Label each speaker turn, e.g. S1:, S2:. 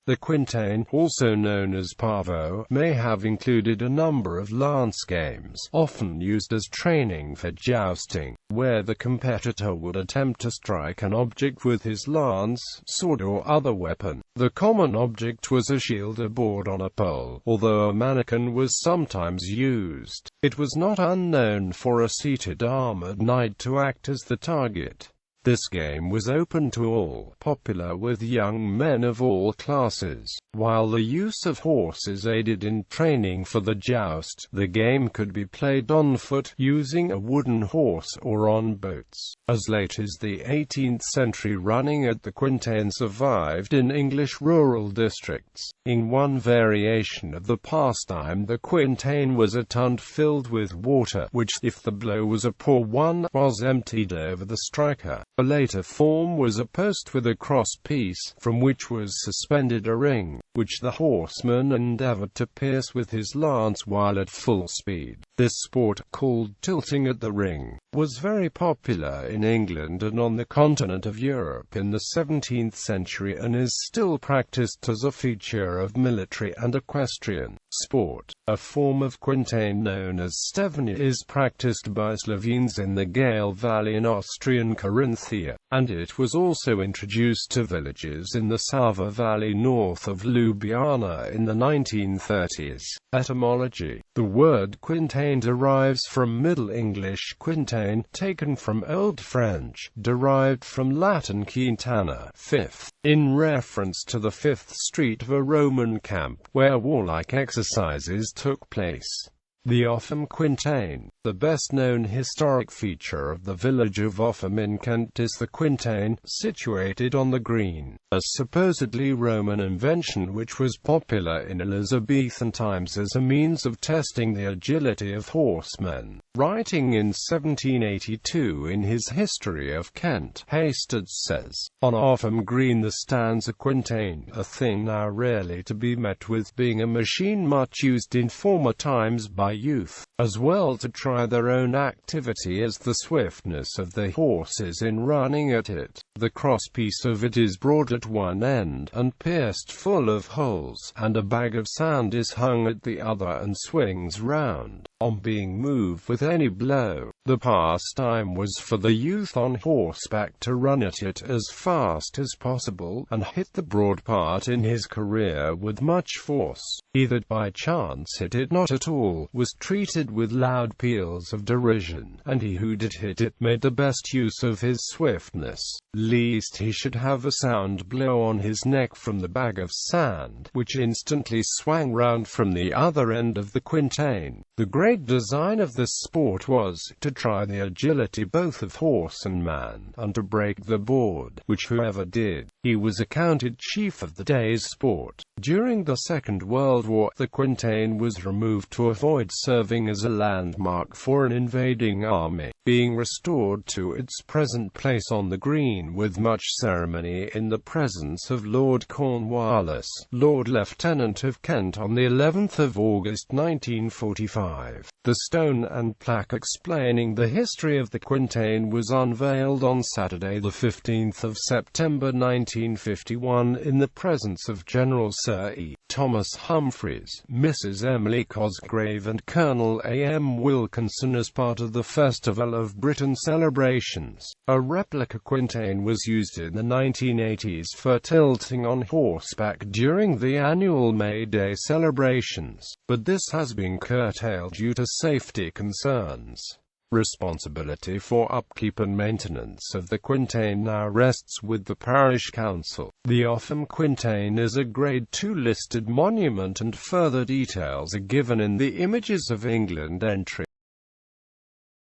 S1: The Quintain, also known as pavo, may have included a number of lance games, often used as training for jousting, where the competitor would attempt to strike an object with his lance, sword or other weapon. The common object was a shield or board on a pole, although a mannequin was sometimes used. It was not unknown for a seated armoured knight to act as the target. This game was open to all, popular with young men of all classes. While the use of horses aided in training for the joust, the game could be played on foot, using a wooden horse, or on boats. As late as the 18th century, running at the Quintain survived in English rural districts. In one variation of the pastime, the Quintain was a tun filled with water, which, if the blow was a poor one, was emptied over the striker. A later form was a post with a cross-piece, from which was suspended a ring, which the horseman endeavoured to pierce with his lance while at full speed. This sport, called tilting at the ring, was very popular in England and on the continent of Europe in the 17th century, and is still practiced as a feature of military and equestrian sport. A form of Quintain known as Stevenia is practiced by Slovenes in the Gale Valley in Austrian Carinthia, and it was also introduced to villages in the Sava Valley north of Ljubljana in the 1930s. Etymology. The word Quintain derives from Middle English quintain, taken from Old French, derived from Latin quintana, fifth, in reference to the Fifth Street of a Roman camp, where warlike exercises took place. The Offham Quintain. The best-known historic feature of the village of Offham in Kent is the Quintain, situated on the green, a supposedly Roman invention which was popular in Elizabethan times as a means of testing the agility of horsemen. Writing in 1782 in his History of Kent, Hastert says, "On Offham Green there stands a Quintain, a thing now rarely to be met with, being a machine much used in former times by youth, as well to try their own activity as the swiftness of the horses in running at it. The crosspiece of it is broad at one end, and pierced full of holes, and a bag of sand is hung at the other and swings round, on being moved with any blow. The pastime was for the youth on horseback to run at it as fast as possible, and hit the broad part in his career with much force. He that by chance hit it not at all, was treated with loud peals of derision, and he who did hit it made the best use of his swiftness, lest he should have a sound blow on his neck from the bag of sand, which instantly swang round from the other end of the Quintain. The great design of this sport was, to try the agility both of horse and man, and to break the board, which whoever did, he was accounted chief of the day's sport. During the Second World War, the Quintain was removed to avoid serving as a landmark for an invading army, being restored to its present place on the green with much ceremony in the presence of Lord Cornwallis, Lord Lieutenant of Kent, on the 11th of August 1945. The stone and plaque explaining the history of the Quintain was unveiled on Saturday the 15th of September 1951 in the presence of General Sir E. Thomas Humphreys, Mrs. Emily Cosgrave and Colonel A. M. Wilkinson as part of the Festival of Britain celebrations. A replica Quintain was used in the 1980s for tilting on horseback during the annual May Day celebrations, but this has been curtailed due to safety concerns. Responsibility for upkeep and maintenance of the Quintain now rests with the parish council. The Offham Quintain is a Grade II listed monument, and further details are given in the Images of England entry.